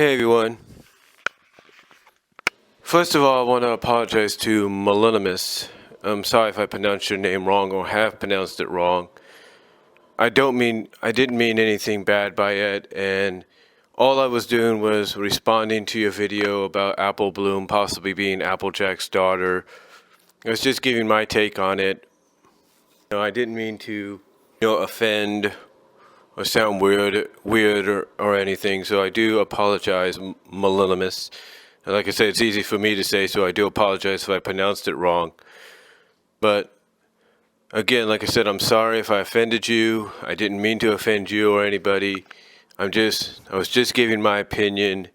Hey everyone. First of all, I want to apologize to Millennimus. I'm sorry if I pronounced your name wrong or have pronounced it wrong. I didn't mean anything bad by it, and all I was doing was responding to your video about Apple Bloom possibly being Applejack's daughter. I was just giving my take on it. I didn't mean to, offend or sound weird or anything, so I do apologize, Millennimus. And like I said, it's easy for me to say, so I do apologize if I pronounced it wrong. But again, like I said, I'm sorry if I offended you. I didn't mean to offend you or anybody. I was just giving my opinion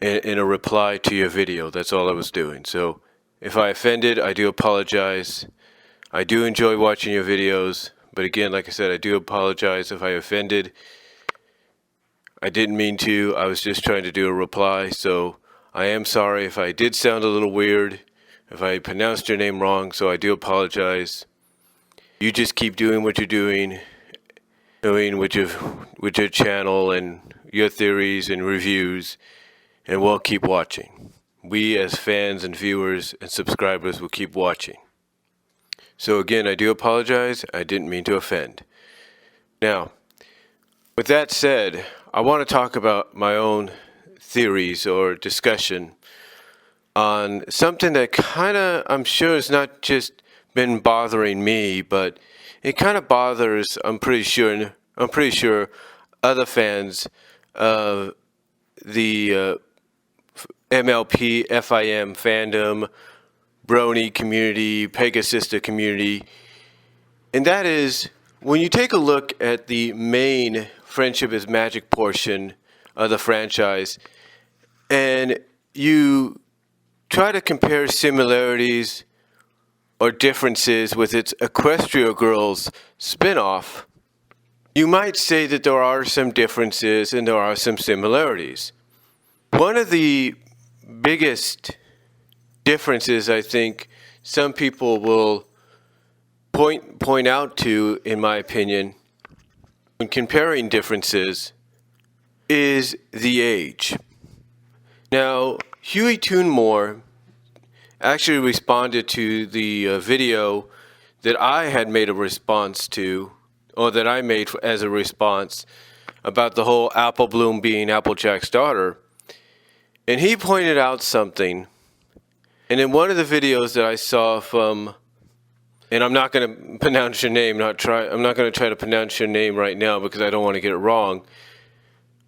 in a reply to your video. That's all I was doing. So if I offended, I do apologize. I do enjoy watching your videos. But again, like I said, I do apologize if I offended. I didn't mean to. I was just trying to do a reply. So I am sorry if I did sound a little weird, if I pronounced your name wrong. So I do apologize. You just keep doing what you're doing with your channel and your theories and reviews, and we'll keep watching. We as fans and viewers and subscribers will keep watching. So again, I do apologize. I didn't mean to offend. Now, with that said, I want to talk about my own theories or discussion on something that I'm sure has not just been bothering me, but it kind of bothers, I'm pretty sure other fans of the MLP, FIM fandom, Brony community, Pegasista community, and that is when you take a look at the main Friendship is Magic portion of the franchise and you try to compare similarities or differences with its Equestria Girls spin-off, you might say that there are some differences and there are some similarities. One of the biggest differences I think some people will point out to, in my opinion, when comparing differences, is the age. Now, Huey Toonmore actually responded to the video that I had made a response to, or that I made as a response about the whole Apple Bloom being Applejack's daughter. And he pointed out something. And in one of the videos that I saw from, and I'm not going to pronounce your name, I'm not going to try to pronounce your name right now because I don't want to get it wrong.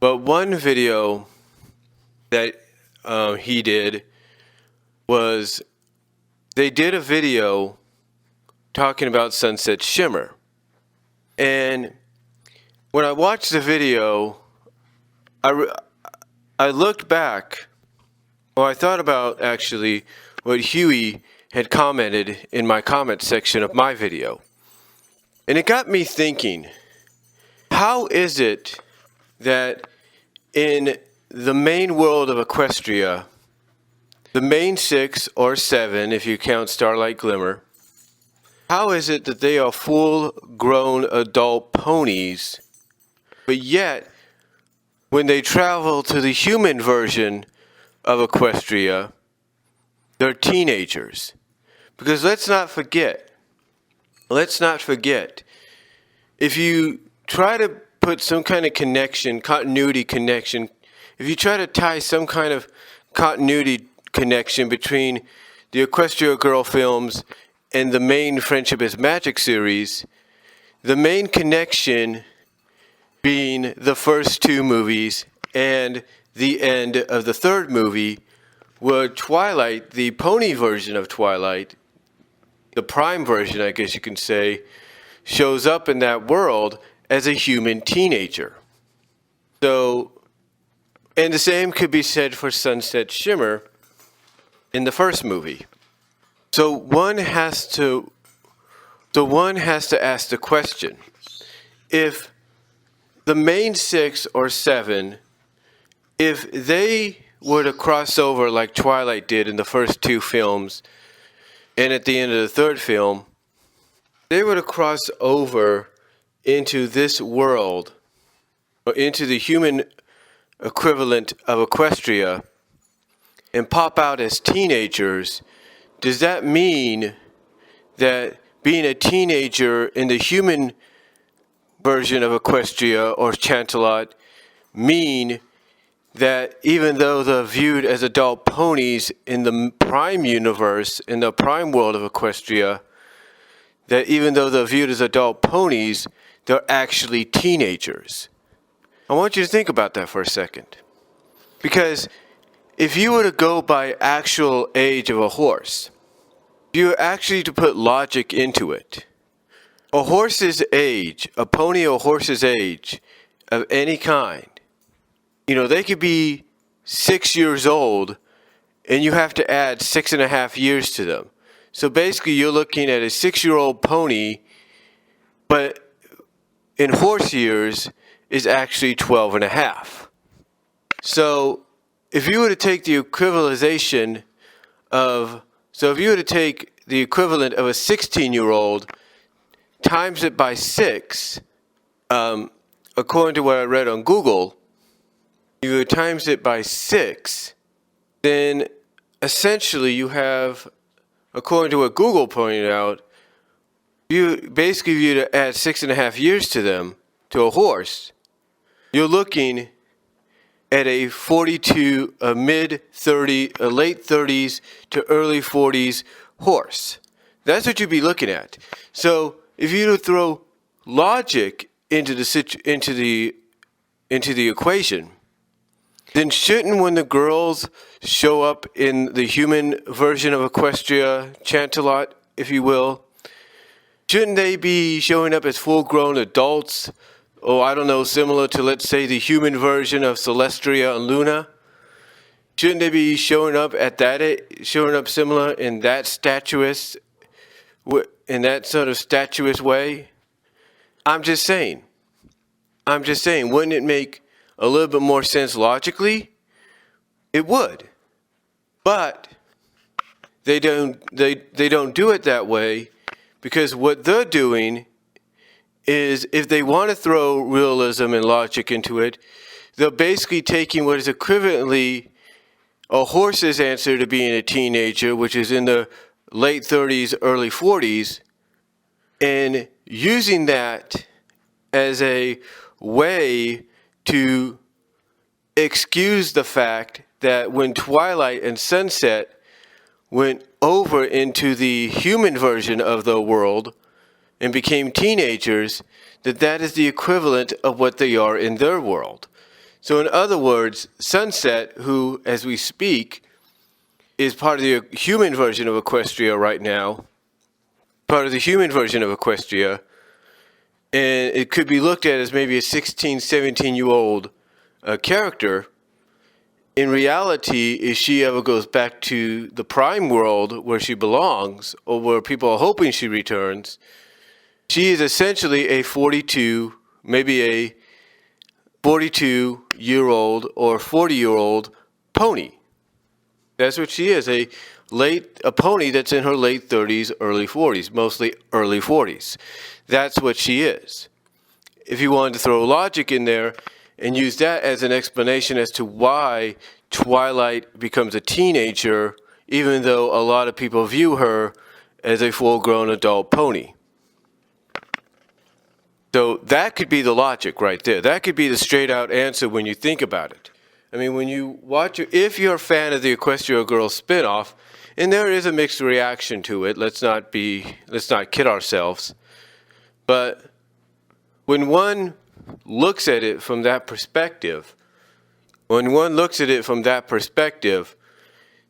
But one video that he did was, they did a video talking about Sunset Shimmer. And when I watched the video, I looked back, or I thought about actually what Huey had commented in my comment section of my video. And it got me thinking, how is it that in the main world of Equestria, the main 6 or 7, if you count Starlight Glimmer, how is it that they are full-grown adult ponies, but yet when they travel to the human version of Equestria, they're teenagers? Because let's not forget, if you try to put some kind of continuity connection, if you try to tie some kind of continuity connection between the Equestria Girl films and the main Friendship is Magic series, the main connection being the first 2 movies and the end of the 3rd movie, where Twilight, the pony version of Twilight, the prime version, I guess you can say, shows up in that world as a human teenager. So, and the same could be said for Sunset Shimmer in the first movie. So one has to ask the question, if the main 6 or 7, if they were to cross over like Twilight did in the first 2 films, and at the end of the 3rd film, they were to cross over into this world, or into the human equivalent of Equestria and pop out as teenagers, does that mean that being a teenager in the human version of Equestria or Chantalot mean that even though they're viewed as adult ponies in the Prime universe, in the Prime world of Equestria, that even though they're viewed as adult ponies, they're actually teenagers? I want you to think about that for a second. Because if you were to go by actual age of a horse, if you were actually to put logic into it, a horse's age, a pony or horse's age of any kind, they could be 6 years old and you have to add 6.5 years to them. So basically you're looking at a 6-year-old pony, but in horse years is actually 12.5. So if you were to take the equivalization if you were to take the equivalent of a 16-year-old, times it by 6, according to what I read on Google, you times it by 6, then essentially you have, according to what Google pointed out, you to add 6.5 years to them, to a horse, you're looking at a 42, a mid-30, a late 30s to early 40s horse. That's what you'd be looking at. So if you were to throw logic into the equation, then shouldn't, when the girls show up in the human version of Equestria, Chantalot, if you will, shouldn't they be showing up as full-grown adults? Or I don't know, similar to, let's say, the human version of Celestria and Luna? Shouldn't they be showing up similar in that sort of statuous way? I'm just saying, wouldn't it make a little bit more sense logically? It would. But they don't do it that way, because what they're doing is, if they want to throw realism and logic into it, they're basically taking what is equivalently a horse's answer to being a teenager, which is in the late 30s, early 40s, and using that as a way to excuse the fact that when Twilight and Sunset went over into the human version of the world and became teenagers, that is the equivalent of what they are in their world. So in other words, Sunset, who, as we speak, is part of the human version of Equestria right now, and it could be looked at as maybe a 16, 17-year-old character. In reality, if she ever goes back to the Prime world where she belongs, or where people are hoping she returns, she is essentially a 42, maybe a 42-year-old or 40-year-old pony. That's what she is, a pony that's in her late 30s, early 40s, mostly early 40s. That's what she is. If you wanted to throw logic in there and use that as an explanation as to why Twilight becomes a teenager, even though a lot of people view her as a full-grown adult pony. So that could be the logic right there. That could be the straight-out answer when you think about it. I mean, when you watch it, if you're a fan of the Equestria Girls spinoff, and there is a mixed reaction to it, let's not kid ourselves, but when one looks at it from that perspective,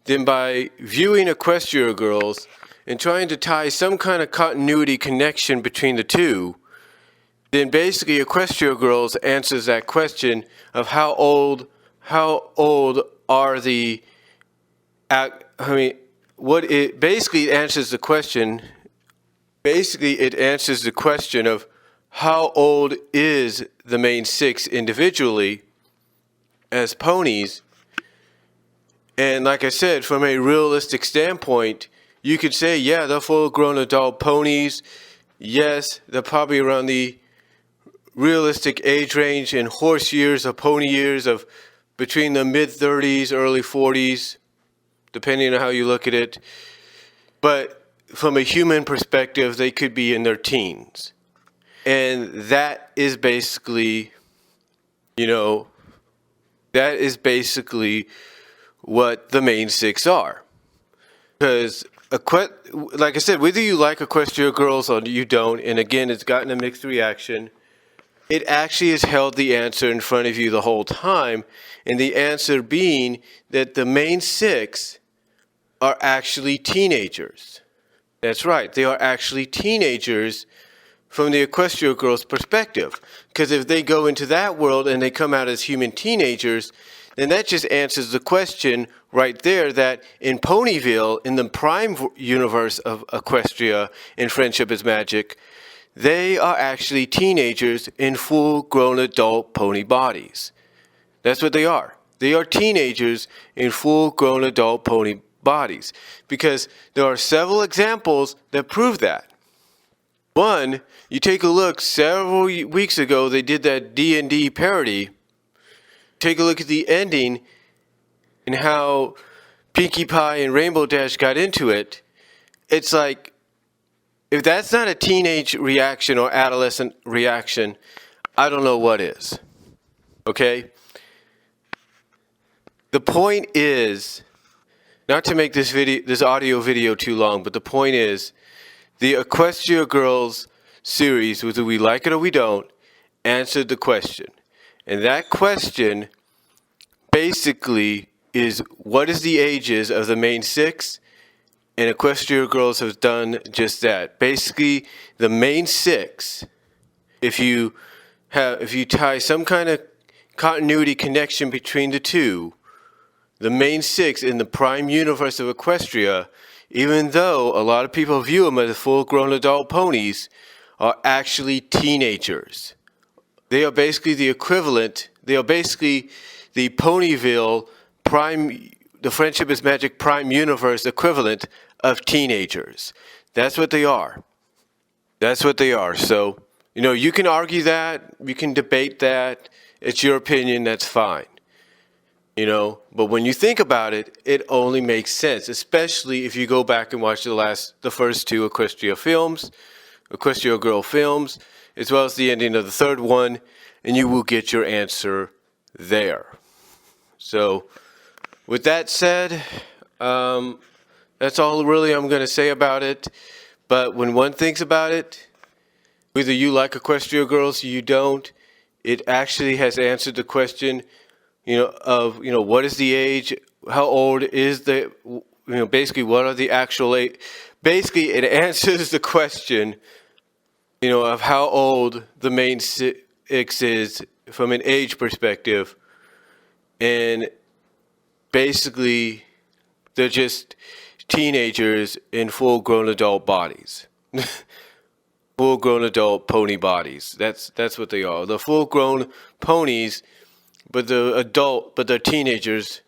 then by viewing Equestria Girls and trying to tie some kind of continuity connection between the two, then basically Equestria Girls answers that question of how old are the, basically it answers the question of how old is the main six individually as ponies. And like I said, from a realistic standpoint, you could say, yeah, they're full-grown adult ponies. Yes, they're probably around the realistic age range in horse years or pony years of between the mid-30s, early 40s, depending on how you look at it. But from a human perspective, they could be in their teens. And that is basically, that is basically what the main six are. Because, like I said, whether you like Equestria girls or you don't, and again, it's gotten a mixed reaction, it actually has held the answer in front of you the whole time, and the answer being that the main six are actually teenagers. That's right, they are actually teenagers from the Equestria girls' perspective. Because if they go into that world and they come out as human teenagers, then that just answers the question right there that in Ponyville, in the prime universe of Equestria in Friendship is Magic, they are actually teenagers in full-grown adult pony bodies. That's what they are. They are teenagers in full-grown adult pony bodies. Because there are several examples that prove that. One, you take a look, several weeks ago they did that D&D parody. Take a look at the ending and how Pinkie Pie and Rainbow Dash got into it. It's like, if that's not a teenage reaction or adolescent reaction, I don't know what is. Okay? The point is, not to make this audio video too long, but the point is, the Equestria Girls series, whether we like it or we don't, answered the question. And that question basically is, what is the ages of the main six? And Equestria Girls have done just that. Basically, the main six, if you tie some kind of continuity connection between the two, the main six in the prime universe of Equestria, even though a lot of people view them as full-grown adult ponies, are actually teenagers. They are basically the equivalent. They are basically the Ponyville prime, the Friendship is Magic prime universe equivalent of teenagers. That's what they are. That's what they are. So, you can argue that, you can debate that. It's your opinion. That's fine. But when you think about it, it only makes sense, especially if you go back and watch the first two Equestria films, Equestria Girl films, as well as the ending of the third one, and you will get your answer there. So, with that said, that's all really I'm going to say about it. But when one thinks about it, whether you like Equestria Girls or you don't, it actually has answered the question, what is the age, how old is basically what are the actual age. Basically, it answers the question, of how old the main six is from an age perspective. And basically, they're just teenagers in full-grown adult bodies. Full-grown adult pony bodies. That's what they are. The full-grown ponies, but they're teenagers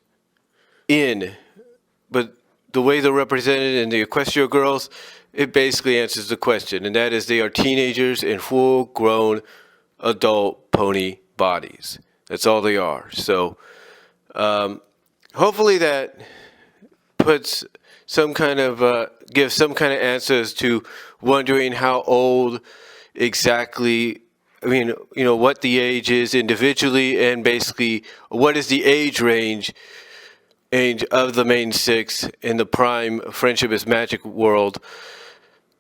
but the way they're represented in the Equestria Girls, it basically answers the question, and that is they are teenagers in full-grown adult pony bodies. That's all they are. So, hopefully that puts some kind of, gives some kind of answers to wondering how old exactly, what the age is individually, and basically what is the age range of the main six in the prime Friendship is Magic world.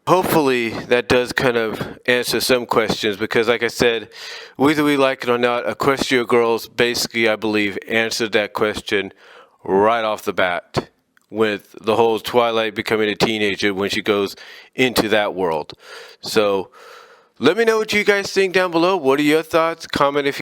Hopefully that does kind of answer some questions, because like I said, whether we like it or not, Equestria Girls basically, I believe, answered that question right off the bat with the whole Twilight becoming a teenager when she goes into that world. So let me know what you guys think down below. What are your thoughts? Comment if you